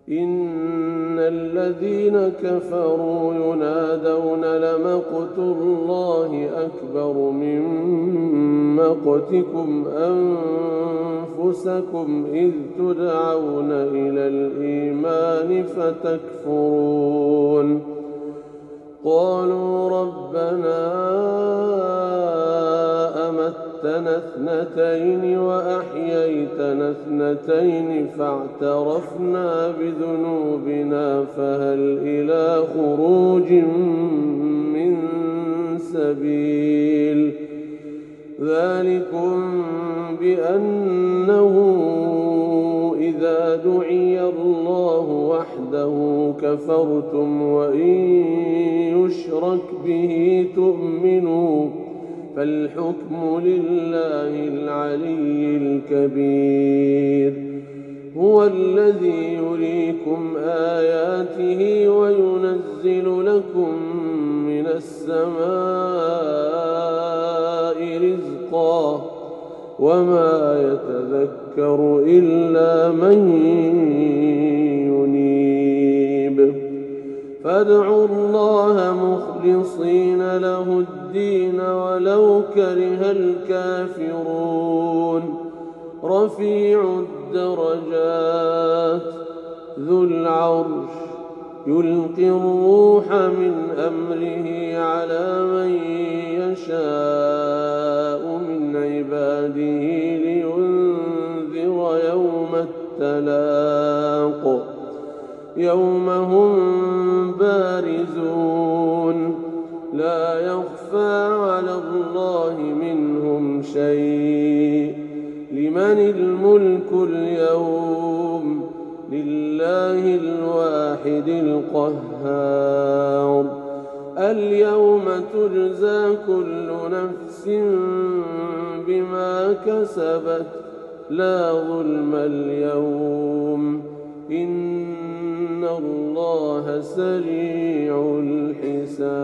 إن الذين كفروا ينادون لمقت الله أكبر من مقتكم أنفسكم إذ تدعون إلى الإيمان فتكفرون قالوا ربنا أمتنا اثنتين وأحييتنا اثنتين فاعترفنا بذنوبنا فهل إلى خروج من سبيل ذلكم بأنه إذا دعي الله وحده كفرتم وإن يشرك به تؤمنوا فالحكم لله العلي الكبير هو الذي يريكم آياته وينزل لكم من السماء رزقا وما يتذكر إلا من ينيب فادعوا الله مخلصين له الدين ولو كره الكافرون رفيع الدرجات ذو العرش يلقي الروح من أمره على من يشاء من عباده لينذر يوم التلاق يوم هم بارزون لا يخفى على الله منهم شيء لمن الملك اليوم لله الواحد القهار اليوم تجزى كل نفس بما كسبت لا ظلم اليوم إن الله سريع الحساب